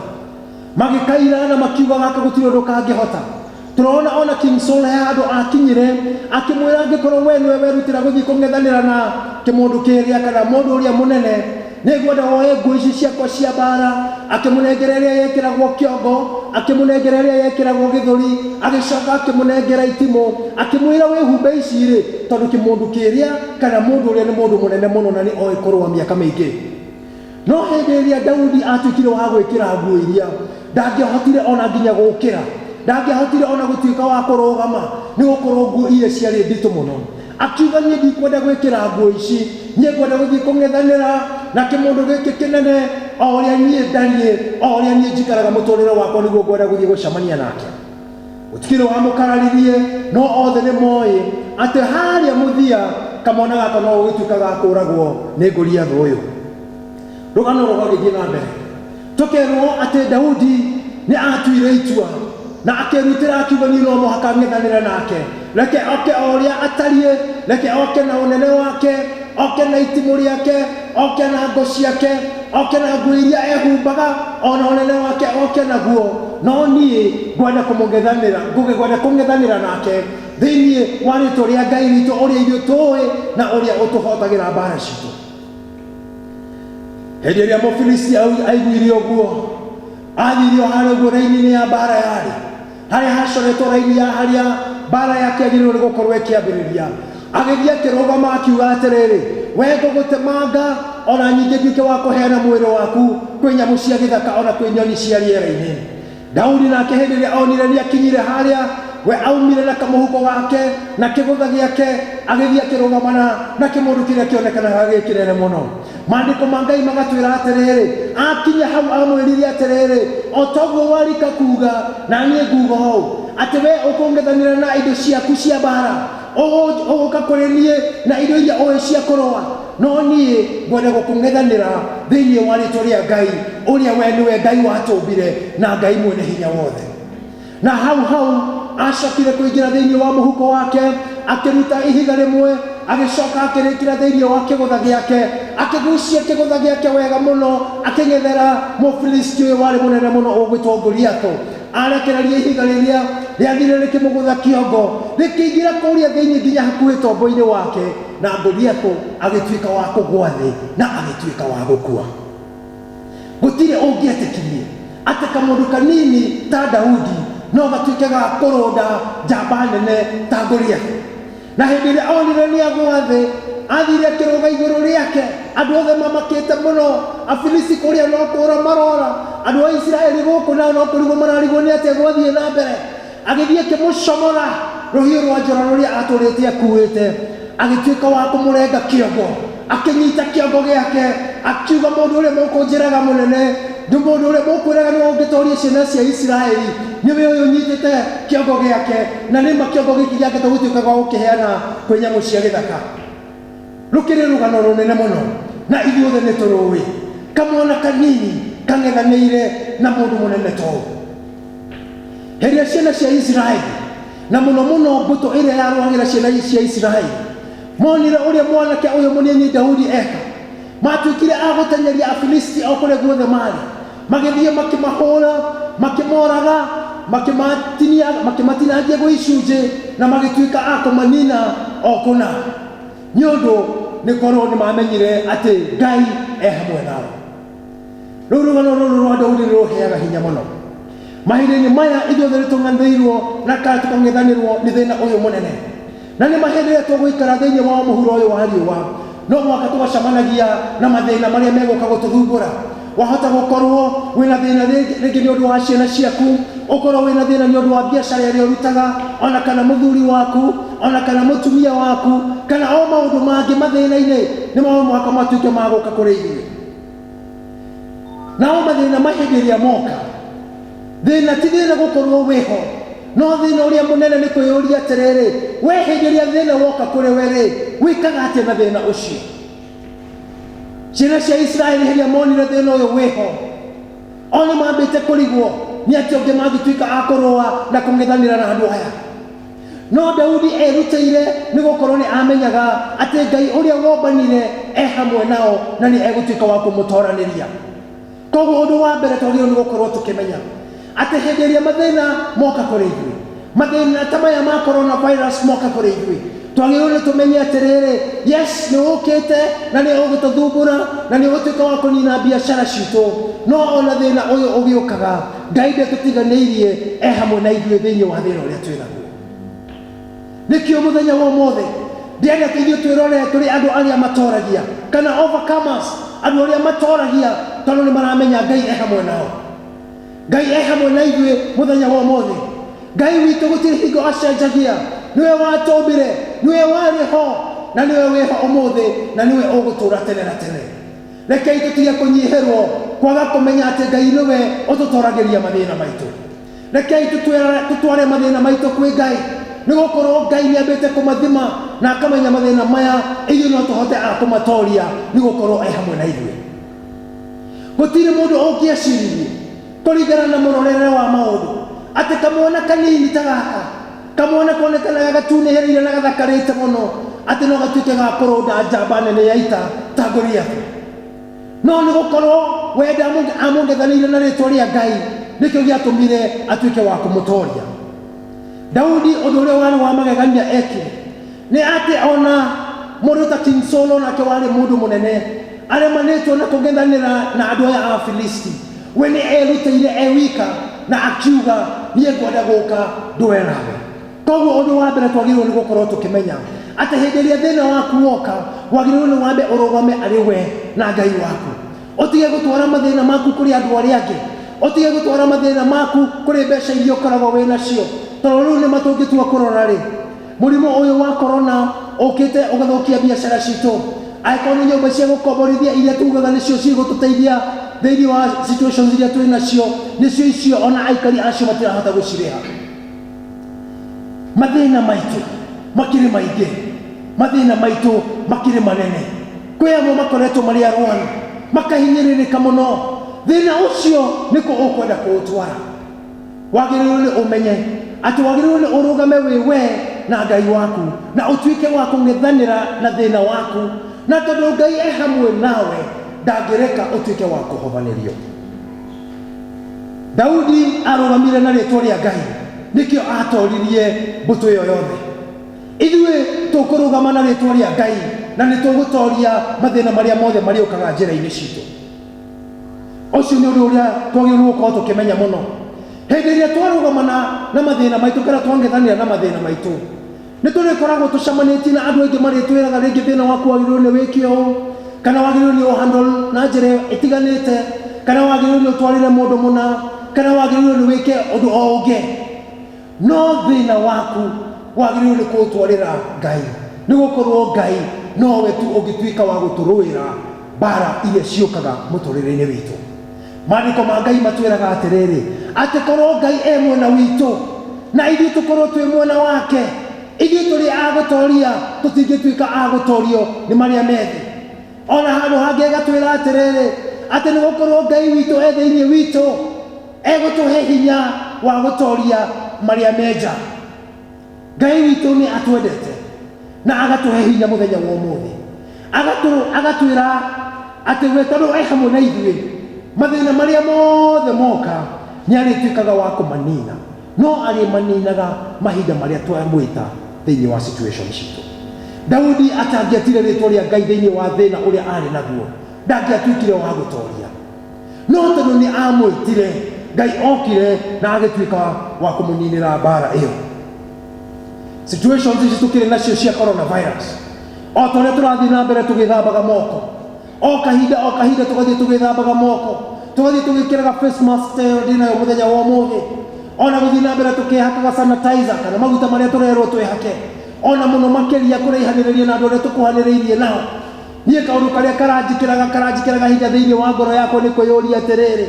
D: Magĩkaira na makiuga gaka gũtirĩ ũndũ kangĩhota. Tũrona ona King Saul handũ akinyire akĩmwĩra angĩkorwo we nĩwe werutĩra gũthiĩ kũng'ethanĩra na kĩmũndũ kĩrĩa kana mũndũ ũrĩa mũnene, nĩngwenda woe nguo ici ciakwa cia mbara. Akĩmũnengera ĩrĩa yekĩragwo kĩongo, akĩmũnengera ĩrĩa yekĩragwo gĩthũri, agĩcoka akĩmũnengera itimũ, akĩmwĩra wĩhumbe ici-rĩ, tondũ kĩmũndũ kĩrĩa kana mũndũ ũrĩa nĩ mũndũ mũnene mũno na nĩ oĩ kũrũa mĩaka mĩingĩ. No hĩndĩ ĩrĩa Daudi atuĩkire wa gwĩkĩra nguo iria, ndangĩahotire ona nginya gũkĩra, ndangĩahotire ona gũtuĩka wa kũrũgama nĩ gũkorwo nguo iria ciarĩ nditũ mũno. Akiuga niĩ ndikwenda gwĩkĩra nguo ici, niĩ ngwenda gũthiĩ kũng'ethanĩra na kĩmũndũ gĩkĩ kĩnene o ũrĩa niĩ ndariĩ, o ũrĩa niĩ njikaraga mũtũrĩre wakwa nĩguo ngwenda gũthiĩ gũcemania nake. Gũtikĩrĩ wamũkararirie, no othe nĩ moĩ atĩ harĩa mũthia kamwana gaka no gũgĩtuĩka ga kũũragwo nĩ Goliath ũyũ. Rũgano rũgagĩthiĩ na mbere, tũkerwo atĩ Daudi nĩ atuire itua na akĩrutĩra akiuga niĩ no mũhaka ng'ethanĩre nake, reke oke o ũrĩa atariĩ, reke oke na ũnene wake, oke na itimũ rĩake, oke na ngo ciake, oke na nguo iria ehumbaga, ona ũnene wake oke naguo, no niĩ ngwenda kũng'ethanĩra nake thĩinĩ wa rĩĩtwa rĩa Ngai witũ ũrĩa ithuĩ tũĩ na ũrĩa ũtũhotagĩra mbara citũ. Hĩndĩ ĩrĩa Mũfilisti aiguire ũguo, athiire o harĩa ũguo raini-inĩ ya mbara yarĩ, harĩa hacoretwo raini ya harĩa mbara yake agĩrĩirwo nĩ gũkorwo ĩkĩambĩrĩria. Agĩthiĩ akĩrũgama akiuga atĩrĩrĩ, we ngũgũtemanga ona nyingĩ nduĩke wa kũheana mwĩrĩ waku kwĩ nyamũ cia gĩthaka ona kwĩ nyoni cia rĩera-inĩ. Daudi nake hĩndĩ ĩrĩa onire nĩ akinyire harĩa, we aumire na kamũhuko gake na kĩgũtha gĩake, agĩthiĩ akĩrũgama na kĩmũndũ kĩrĩa kĩonekanaga gĩ kĩnene mũno. Maandĩko ma Ngai magatwĩra atĩrĩrĩ, akinya hau amwĩrire atĩrĩrĩ, o toguo warika kuuga na niĩ nguga ũũ, atĩ we ũkũng'ethanĩra na indo ciaku cia mbara, ũgũka kũrĩ niĩ na indo iria ũĩ cia kũrũa, no niĩ ngwenda gũkũng'ethanĩra thĩinĩ wa rĩĩtwa rĩa Ngai ũrĩa we nĩwe Ngai watũmbire na Ngai mwene hinya wothe. Na hau acokire kũingĩra thĩinĩ wa mũhuko wake, akĩruta ihiga rĩmwe, agĩcoka akĩrĩkĩra thĩinĩ wa kĩgũtha gĩake, akĩgucia kĩgũtha gĩake wega mũno, akĩng'ethera Mũfilisti ũyũ warĩ mũnene mũno ũgwĩtwo Goliath. Arekereria ihiga rĩrĩa rĩathire rĩkĩmũgũtha kĩongo, rĩkĩingĩra kũrĩa thĩinĩ nginya hakuhĩ tombo-inĩ wake, na Goliath agĩtuĩka wa kũgũa thĩ na agĩtuĩka wa gũkua. Gũtirĩ ũngĩetĩkirie atĩ kamũndũ kanini ta Daudi no gatuĩke ga kũrũnda njamba nene ta Goliath. Na hĩndĩ ĩrĩa onire nĩ agũa thĩ, athire akĩrũga igũrũ rĩake, andũ othe mamakĩte mũno, Afilisti kũrĩa no kũũra marora, andũ a Isiraeli gũkũ nao no kũrigwo mararigwo nĩ atĩa gwathiĩ na mbere. Agĩthiĩ akĩmũcomora rũhiũ rwa njora rũrĩa atũrĩte akuĩte, agĩtuĩka wa kũmũrenga kĩongo, akĩnyita kĩongo gĩake, akiuga mũndũ ũrĩa mũkũnjĩraga mũnene, nĩ mũndũ ũrĩa mũkwĩraga nĩ ũngĩtooria ciana cia Isiraeli, nĩwe ũyũ ũnyitĩte kĩongo gĩake, na nĩma kĩongo gĩkĩ gĩake tũgũtuĩka gwa gũkĩheana kwĩ nyamũ cia gĩthaka. Rũkĩrĩ rũgano rũnene mũno, na ithuothe nĩ tũrũĩ kamwana kanini kang'ethanĩire na mũndũ mũnene ta ũũ. Hĩndĩ ĩrĩa ciana cia Isiraeli na mũno mũno mbũtũ ĩrĩa yarũagĩra ciana cia Isiraeli monire ũrĩa mwanake ũyũ mũnini Daudi eka, matuĩkire a gũtenyeria Afilisti o kũrĩa guothe marĩ, magĩthiĩ makĩmahũra, makĩmoraga, makĩmatinangia gwĩ icunjĩ na magĩtuĩka a kũmanina o kũna, nĩ ũndũ nĩ korwo nĩ mamenyire atĩ Ngai e hamwe nao. Rĩu rũgano rũrũ rwa Daudi nĩ rũheaga hinya mũno. Mahinda-inĩ maya ithuothe nĩ tũng'etheirwo na kana tũkang'ethanĩrwo nĩ thĩna ũyũ mũnene, na nĩ mahĩndĩ ĩrĩa tũgũikara thĩinĩ wa mũhuro ũyũ wa riũa, no mũhaka tũgacemanagia na mathĩna marĩa megũka gũtũthumbũra. Wahota gũkorwo wĩna thĩna rĩngĩ nĩ ũndũ wa ciana ciaku, ũkorwo wĩna thĩna nĩ ũndũ wa biacara ĩrĩa ũrutaga, ona kana mũthuri waku, ona kana mũtumia waku, kana o maũndũ mangĩ mathĩna-inĩ nĩ mũhaka matuĩke ma gũka kũrĩ ithuĩ. Nao mathĩna mahĩndĩ ĩrĩa moka, thĩna ti thĩna gũkorwo wĩho, no thĩna ũrĩa mũnene nĩ kwĩyũria atĩrĩrĩ, we hĩndĩ ĩrĩa thĩna woka kũrĩ we-rĩ, wĩkaga atĩa na thĩna ũcio? Ciana cia Isiraeli hĩndĩ ĩrĩa monire thĩna ũyũ wĩho, o nĩ mambĩte kũrigwo,
E: nĩ atĩ ũngĩ mangĩtuĩka a kũrũa na kũng'ethanĩra na andũ aya. No Daudi erutĩire nĩ gũkorwo nĩ amenyaga atĩ Ngai ũrĩa wombanire hamwe nao na nĩ egũtuĩka wa kũmũtooranĩria. Koguo ũndũ wa mbere twagĩrĩirwo nĩ gũkorwo tũkĩmenya atĩ hĩndĩ ĩrĩa mathĩna moka kũrĩ ithuĩ, mathĩna ta maya ma coronavirus moka kũrĩ ithuĩ, twagĩrĩirwo nĩ tũmenye atĩrĩrĩ, yes nĩ ũkĩte na nĩ ũgũtũthumbũra na nĩ ũgũtuĩka wa kũnina biacara citũ, no ona thĩna ũyũ ũgĩũkaga Ngai ndetũtiganĩirie hamwe na ithuĩ thĩinĩ wa thĩna ũrĩa twĩ naguo. Nĩkĩo mũthenya wa ũmũthĩ ndĩrenda ithuĩ twĩrore tũrĩ andũ arĩa matooragia kana overcomers, andũ arĩa matooragia tondũ nĩ maramenya Ngai hamwe nao. Ngai hamwe na ithuĩ mũthenya wa ũmũthĩ. Ngai witũ gũtirĩ hingo acenjagia. Niwe watũmbire, niwe warĩ ho na niwe wĩho ũmũthĩ na niwe ũgũtũũra tene na tene. Rekei tũtige kũnyihĩrwo kwaga kũmenya atĩ Ngai niwe ũtũtooragĩria mathĩna maitũ. Rekei tũtware mathĩna maitũ kwĩ Ngai, nĩ gũkorwo Ngai nĩ ambĩte kũmathima na akamenya mathĩna maya ithuĩ no tũhote a kũmatooria nĩ gũkorwo hamwe na ithuĩ. Gũtirĩ mũndũ ũngĩeciririe kũringana na mũrorere wa maũndũ atĩ kamwana kanini ta gaka, kamwana konekanaga gatunĩhĩrĩire na gathakarĩte mũno, atĩ no gatuĩke ga kũrũnda njamba nene ya ita ta Goliathi. No nĩ gũkorwo wenda amũngethanĩire na rĩĩtwa rĩa Ngai nĩkĩo gĩatũmire atuĩke wa kũmũtooria. Daudi ũndũ ũrĩa warĩ wa magegania ekire nĩ atĩ ona mũndũ ta King Saul nake warĩ mũndũ mũnene aremanĩtwo na kũngethanĩra na andũ aya a Filisti, we nĩ erutĩire wika na akiuga niĩ ngwenda gũka ndũe nawe. Koguo ũndũ wa mbere twagĩrĩirwo nĩ gũkorwo tũkĩmenya atĩ hĩndĩ ĩrĩa thĩna waku woka wagĩrĩirwo nĩ wambe ũrũgame arĩ we na Ngai waku. Ũtige gũtwara mathĩna maku kũrĩ andũ arĩa angĩ, ũtige gũtwara mathĩna maku kũrĩ mbeca iria ũkoragwo wĩ nacio, tondũ rĩu nĩ matũngĩtua kũrora rĩ, mũrimũ ũyũ wa corona ũkĩte ũgathũkia biacara citũ. Angĩkorwo nĩ nyũmba cia gũkomborithia iria tugaga nĩcio cigũtũteithia thĩinĩ wa situations iria twĩ nacio, nĩcio icio ona aikari acio matirahota gũcirĩha. Mathĩna maitũ makĩrĩ maingĩ, mathĩna maitũ makĩrĩ manene. Kwĩ amwe makoretwo marĩ arwaru makahinyĩrĩrĩka mũno, thĩna ũcio nĩkũ ũkwenda kũũtwara. Wagĩrĩirwo nĩ ũmenye atĩ wagĩrĩirwo nĩ ũrũgame wĩ we na Ngai waku na ũtuĩke wa kũng'ethanĩra na thĩna waku, na tondũ Ngai hamwe nawe ndangĩreka ũtuĩke wa kũhobanĩrio. Daudi arũgamire na rĩĩtwa rĩa Ngai, nĩkĩo atooririe mbũtũ ĩyo yothe. Ithuĩ tũkũrũgama na rĩĩtwa rĩa Ngai na nĩ tũgũtooria mathĩna marĩa mothe marĩũkaga njĩra-inĩ citũ. Ũcio nĩ ũndũ ũrĩa twagĩrĩirwo gũkorwo tũkĩmenya mũno. Hĩndĩ ĩrĩa twarũgama na mathĩna maitũ kana twang'ethanĩra na mathĩna maitũ, nĩ tũrĩkoragwo tũcemanĩtie na andũ aingĩ marĩtwĩraga rĩngĩ thĩna waku wagĩrĩirwo nĩ wĩke ũũ, kana wagĩrĩirwo nĩ ũhandle na njĩra ĩtiganĩte, kana wagĩrĩirwo nĩ ũtwarĩre mũndũ mũna, kana wagĩrĩirwo nĩ wĩke ũndũ o ũngĩ. No thĩna waku wagĩrĩirwo nĩ kũũtwarĩra Ngai, nĩ gũkorwo Ngai nowe tu ũngĩtuĩka wa gũtũrũĩra mbara iria ciũkaga mũtũrĩre-inĩ witũ. Maandĩko ma Ngai matwĩraga atĩrĩrĩ, atĩ korwo Ngai mwena witũ na ithuĩ tũkorwo twĩ mwena wake, ithuĩ tũrĩ a gũtooria tũtingĩtuĩka a gũtoorio nĩ marĩa methĩ. Ona handũ hangĩ agatwĩra atĩrĩrĩ, atĩ nĩ gũkorwo Ngai witũ thĩinĩ witũ egũtũhe hinya wa gũtooria marĩa menja. Ngai witũ nĩ atwendete na agatũhe hinya mũthenya wa ũmũthĩ, agatwĩra atĩ we tondũ hamwe na ithuĩ mathĩna marĩa mothe moka nĩ arĩtuĩkaga wa kũmanina, no arĩmaninaga mahinda marĩa twamwĩta thĩinĩ wa situation citũ. Daudi atangĩatire rĩĩtwa rĩa Ngai thĩinĩ wa thĩna ũrĩa arĩ naguo, ndangĩatuĩkire wa gũtooria, no tondũ nĩ amwĩtire, Ngai okire na agĩtuĩka wa kũmũninĩra mbara ĩyo. Situations ici tũkĩrĩ nacio cia coronavirus, o ta ũrĩa tũrathiĩ na mbere tũgĩthambaga moko, o kahinda tũgathiĩ tũgĩthambaga moko, tũgathiĩ tũgĩkĩraga face mask ndĩ nayo mũthenya wa ũmũthĩ, ona gũthiĩ na mbere tũkĩhakaga sanitizer kana maguta marĩa tũrerwo twĩhake, ona mũno makĩria kũraihanĩrĩria na andũ arĩa tũkuhanĩrĩirie nao. Niĩ kaũndũ karĩa karanjikĩraga hinya thĩinĩ wa ngoro yakwa nĩ kwĩyũria atĩrĩrĩ,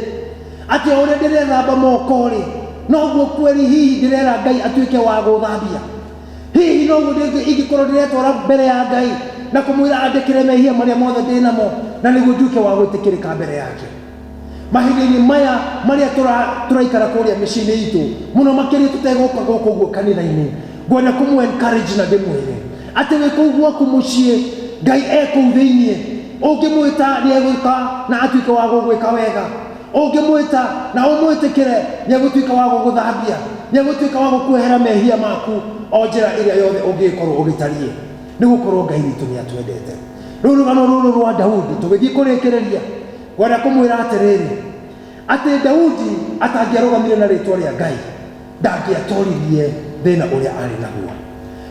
E: atĩ o ũrĩa ndĩrethamba moko-rĩ, noguo kweri hihi ndĩrera Ngai atuĩke wa gũthambia. Hihi noguo ingĩkorwo ndĩretwara mbere ya Ngai na kũmwĩra andĩkĩre mehia marĩa mothe ndĩ namo na nĩguo nduĩke wa gwĩtĩkĩrĩka mbere yake. mahinda-inĩ maya marĩa tũraikara kũrĩa mĩciĩ-inĩ itũ, mũno makĩria tũtegũka gũkũ ũguo kanitha-inĩ, ngwenda kũmũ encourage na ndĩmwĩre atĩ wĩ kũu gwaku mũciĩ, Ngai kũu thĩinĩ. Ũngĩmwĩta nĩegwĩka na atuĩke wa gũgwĩka wega. Ũngĩmwĩta na ũmwĩtĩkĩre nĩegũtuĩka wa gũgũthambia, nĩegũtuĩka wa gũkuehera mehia maku o njĩra ĩrĩa yothe ũngĩkorwo ũgĩtariĩ, nĩgũkorwo Ngai witũ nĩatwendete. Rĩu rũgano rũrũ rwa Daudi tũgĩthiĩ kũrĩkĩrĩria, ngwenda kũmwĩra atĩrĩrĩ atĩ Daudi atangĩarũgamire na rĩtwa rĩa Ngai ndangĩatũririe thĩna ũrĩa arĩ naguo.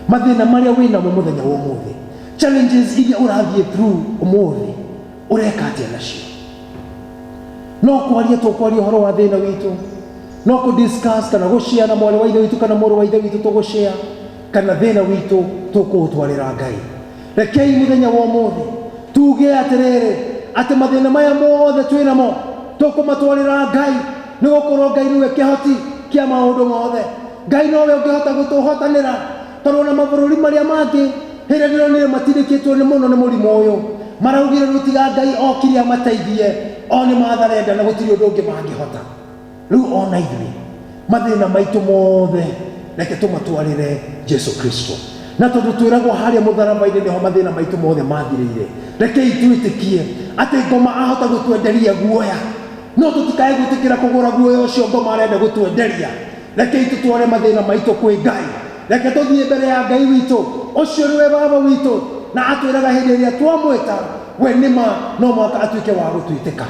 E: Mathĩna marĩa wĩnamo mũthenya wa ũmũthĩ, challenges iria ũrathiĩ through ũmũthĩ, ũreka atĩa nacio? No kwaria tũkwaria ũhoro wa thĩna witũ, no kũdiscuss kana gũshare na mwarĩ wa ithe witũ kana mũrũ wa ithe witũ tũgũshare, kana thĩna witũ tũkũũtwarĩra Ngai. Rekei mũthenya wa ũmũthĩ tuge atĩrĩrĩ atĩ mathĩna maya mothe twĩnamo tũkũmatwarĩra Ngai, nĩgũkorwo Ngai nĩwe kĩhoti kĩa maũndũ mothe. Ngai nowe ũngĩhota gũtũhotanĩra, tondũ na mabũrũri marĩa mangĩ hĩndĩ ĩrĩa matirĩkĩtwo nĩ mũno nĩ mũrimũ ũyũ, maraugire rũtiga Ngai okire amateithie, o nĩ matharenda na gũtirĩ ũndũ ũngĩ mangĩhota. Rĩu ona ithuĩ mathĩna maitũ mothe reke tũmatwarĩre Jesu Kristo, na tondũ twĩragwo harĩa mũtharaba-inĩ nĩho mathĩna maitũ mothe mathirĩire, rekei twĩtĩkie atĩ ngoma ahota gũtwenderia guoya, no tũtikae gwĩtĩkĩra kũgũra guoya ũcio ngoma arenda gũtwenderia. Rekei tũtware mathĩna maitũ kwĩ Ngai, reke tũthiĩ mbere ya Ngai witũ, ũcio nĩwe baba witũ, na atwĩraga hĩndĩ ĩrĩa twamwĩta we nĩma no mwaka atuĩke wa gũtwĩtĩka.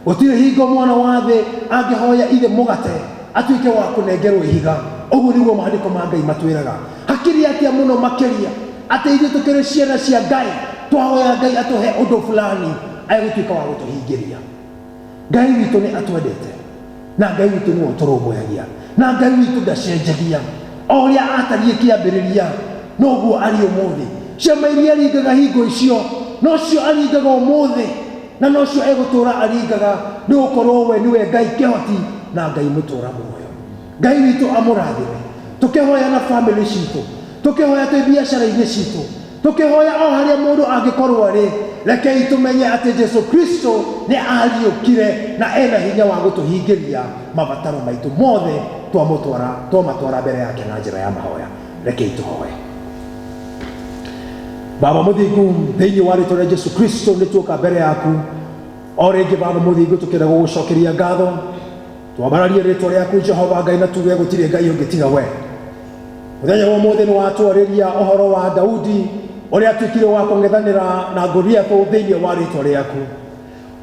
E: Gũtirĩ hingo mwana wa thĩ angĩhoya ithe mũgate atuĩke wa kũnengerwo ihiga. Ũguo nĩguo maandĩko ma Ngai matwĩraga. Hakiri atĩa mũno makĩria atĩ ithuĩ tũkĩrĩ ciana cia Ngai, twahoya Ngai atũhe ũndũ fulani agũtuĩka wa gũtũhingĩria. Ngai witũ nĩ atwendete, na Ngai witũ nĩwe ũtũrũmbũyagia, na Ngai witũ ndacenjagia. O ũrĩa atariĩ kĩambĩrĩria noguo arĩ ũmũthĩ. Ciama iria aringaga hingo icio nocio aringaga ũmũthĩ, na nocio egũtũũra aringaga, nĩgũkorwo we nĩwe Ngai kĩhoti na Ngai mũtũũra muoyo. Ngai witũ amũrathime. Tũkĩhoya na family citũ, tũkĩhoya twĩ biacara-inĩ citũ, tũkĩhoya o harĩa mũndũ angĩkorwo arĩ, rekei tũmenye atĩ Jesu Kristo nĩ ariũkire na ena hinya wa gũtũhingĩria mabataro maitũ mothe twamatwara mbere yake na njĩra ya mahoya. Rekei tũhoye. Baba mũthingu, thĩinĩ wa rĩtwa rĩa Jesu Kristo nĩtuoka mbere yaku o rĩngĩ Baba mũthingu, tũkĩenda gũgũcokeria ngatho, twambararie rĩtwa rĩaku Jehova Ngai, na tuge gũtirĩ Ngai ũngĩ tiga we. Mũthenya wa ũmũthĩ nĩwatwarĩria ũhoro wa Daudi ũrĩa atuĩkire wa kũng'ethanĩra na Goliathũ thĩinĩ wa rĩtwa rĩaku.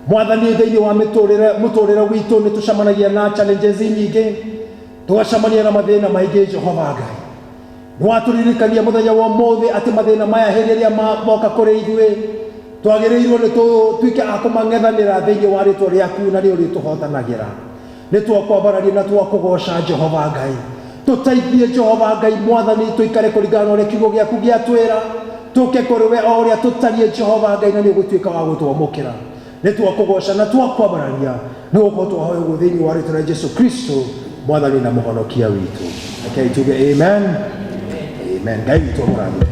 E: Mwathani, thĩinĩ wa mũtũũrĩre witũ nĩtũcemanagia na challenges nyingĩ, tũgacemania na mathĩna maingĩ Jehova Ngai. Nĩwatũririkania mũthenya wa ũmũthĩ atĩ mathĩna maya hĩndĩ ĩrĩa moka kũrĩ ithuĩ twagĩrĩirwo nĩ tũtuĩke a kũmang'ethanĩra thĩinĩ wa rĩtwa rĩaku, na nĩ ũrĩtũhotanagĩra. Nĩtwakwambararia na twakũgoca Jehova Ngai. Tũteithie Jehova Ngai Mwathani, tũikare kũringana na ũrĩa kiugo gĩaku gĩatwĩra, tũke kũrĩ we o ũrĩa tũtariĩ Jehova Ngai, na nĩ ũgũtuĩka wa gũtwamũkĩra. Nĩtwakũgoca na twakwambararia nĩgũkorwo twahoya ũguo thĩinĩ wa rĩtwa rĩa Jesu Kristo Mwathani na mũhonokia witũ. Rekei tuge amen. Amen. Ngai witũ amũrathime.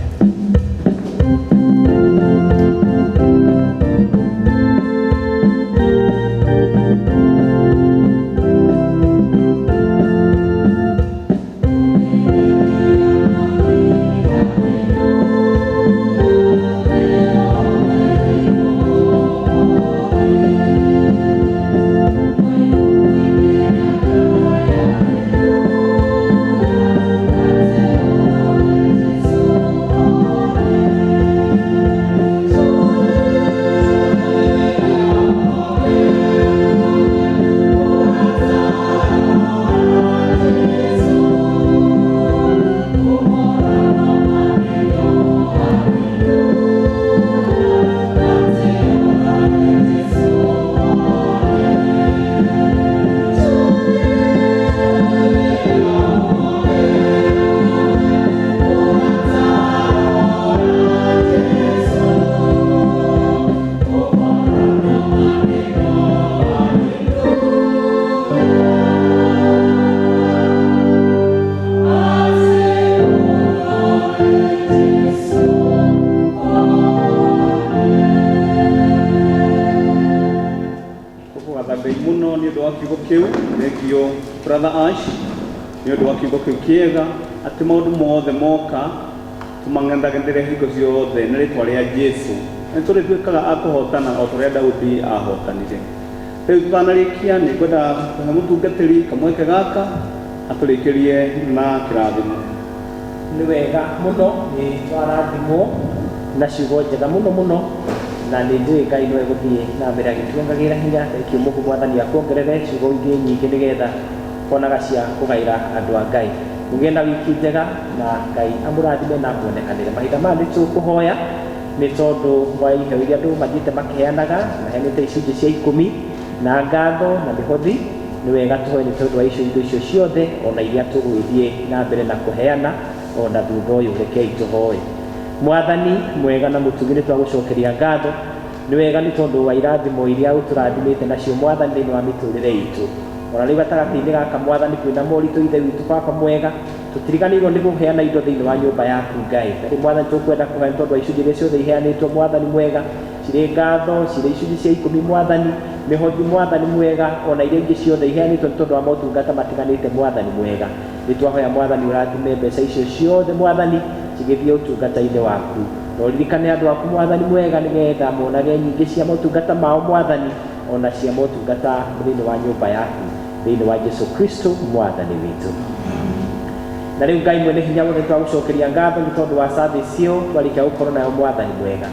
A: Father Ash nĩ ũndũ wa kiugo kĩu kĩega atĩ maũndũ mothe moka tũmang'ethanagĩre hingo ciothe na rĩtwa rĩa Jesu nĩ tũrĩtuĩkaga a kũhotana o ũrĩa Daudi ahotanire. Rĩu tũtanarĩkia nĩ ngwenda kũhe mũtungatĩri kamweke gaka atũrĩkĩrie na kĩrathimo.
B: Nĩ wega mũno nĩ twarathimwo na ciugo njega mũno na nĩ njũĩ Ngai no egũthiĩ na mbere agĩtuongagĩra hinya ikiumo Mwathani akuongerere ciugo ingĩ nyingĩ nĩgetha konaga cia kũgaĩra andũ a Ngai. Mũgĩe na wiki njega na Ngai amũrathime na muonekanĩre. Mahinda maya nĩ tũkũhoya nĩ tondũ wa iheo iria andũ mathiĩte makĩheanaga maheanĩte icunjĩ cia 10 na ngatho na mĩhothi. Nĩ wega tũhoe nĩ tondũ wa indo icio ciothe ona iria tũgũgĩthiĩ na mbere na kũheana ona thutha ũyũ. Rekei tũhoe. Mwathani mwega na mũtugi nĩ twagũcokeria ngatho. Nĩ wega nĩ tondũ wa irathimo iria ũtũrathimĩte nacio Mwathani thĩinĩ wa mĩtũrĩre itũ. Ona rĩu gatagatĩ-inĩ gaka Mwathani kwĩna moritũ ithe witũ Baba mwega, tũtiriganĩirwo nĩ gũheana indo thĩinĩ wa nyũmba yaku Ngai. Rĩu Mwathani tũkwenda kũhoya nĩ tondũ wa icunjĩ iria ciothe iheanĩtwo Mwathani mwega, cirĩ ngatho, cirĩ icunjĩ cia 10 Mwathani, mĩhothi Mwathani mwega, ona iria ingĩ ciothe iheanĩtwo nĩ tondũ wa motungata matiganĩte Mwathani mwega. Nĩ twahoya Mwathani ũrathime mbeca icio ciothe Mwathani cigĩthiĩ ũtungata-inĩ waku. Na ũririkane andũ aku Mwathani mwega nĩgetha monage nyingĩ cia motungata mao Mwathani ona cia motungata thĩinĩ wa nyũmba yaku thĩinĩ wa Jesu Kristo Mwathani witũ. Na rĩu Ngai mwene hinya wothe twagũcokeria ngatho nĩ tondũ wa service ĩyo twarĩkia gũkorwo nayo Mwathani mwega.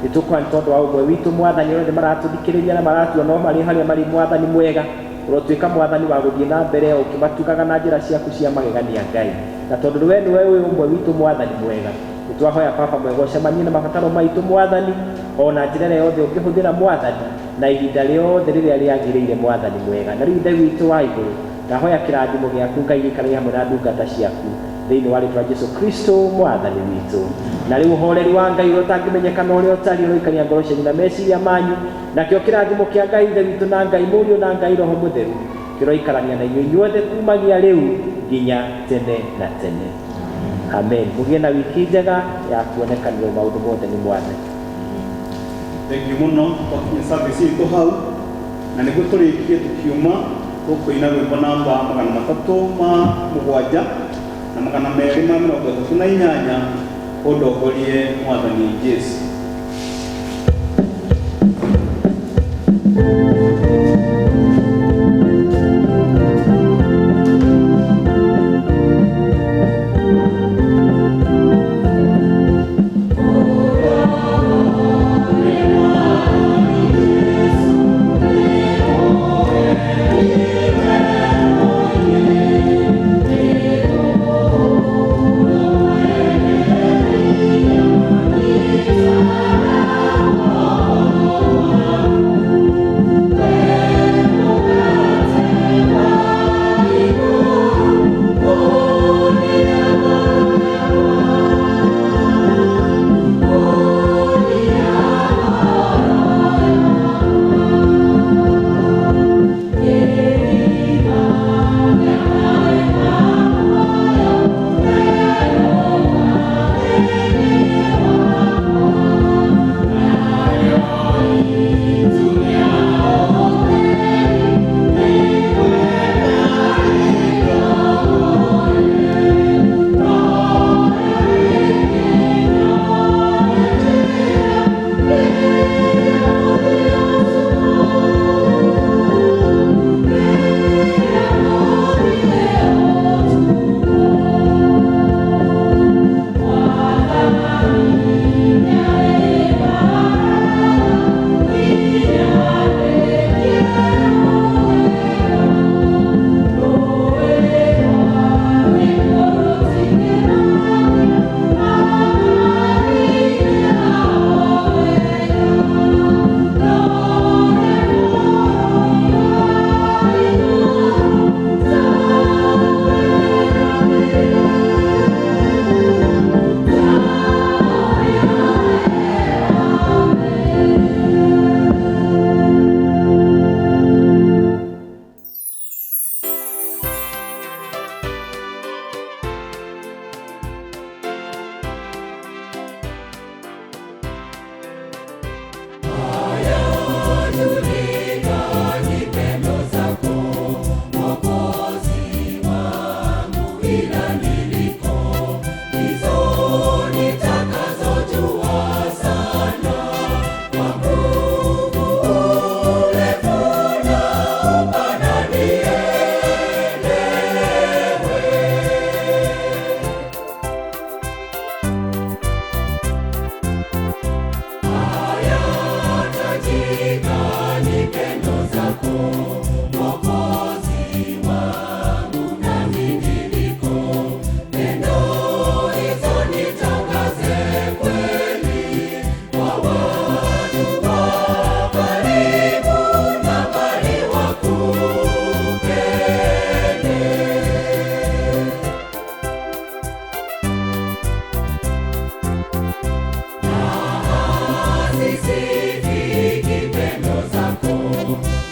B: Nĩ tũkũhoya nĩ tondũ wa ũmwe witũ Mwathani othe maratũthikĩrĩria na maratuona marĩ harĩa marĩ Mwathani mwega. Ũrotuĩka Mwathani wa gũthiĩ na mbere ũkĩmatugaga na njĩra ciaku cia magegania Ngai. Na tondũ we nĩwe ũyũ ũmwe witũ Mwathani mwega, nĩ twahoya Baba mwega ũcemanie na mabataro maitũ Mwathani ona njĩra ĩrĩa yothe ũngĩhũthĩra Mwathani na ihinda rĩothe rĩrĩa rĩagĩrĩire Mwathani mwega. Na rĩu Ithe witũ wa igũrũ ndahoya kĩrathimo gĩaku Ngai gĩikare hamwe na ndungata ciaku thĩinĩ wa rĩtwa Jesu Kristo Mwathani witũ. Na rĩu ũhoreri wa Ngai ũrĩa ũtangĩmenyekana ũrĩa ũtariĩ ũroikania ngoro cianyu na meciria manyu, nakĩo kĩrathimo kĩa Ngai Ithe witũ na Ngai Mũriũ na Ngai Roho Mũtheru kĩroikarania na inyuĩ inyuothe kumagia rĩu nginya tene na tene. Amen. Mũgĩe na wiki njega ya kuonekanĩrwo maũndũ mothe nĩ Mwathani.
A: Thengiũ mũno twakinya service itũ hau na nĩguo tũrĩkie tũkiuma tũkũina rwĩmbo namba 307 na 238 ũndongorie Mwathani Jesu.
F: Yeah.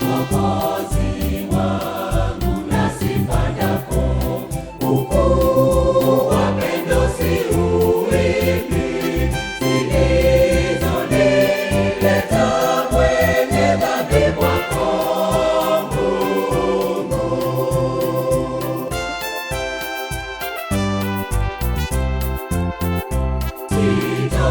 F: Papa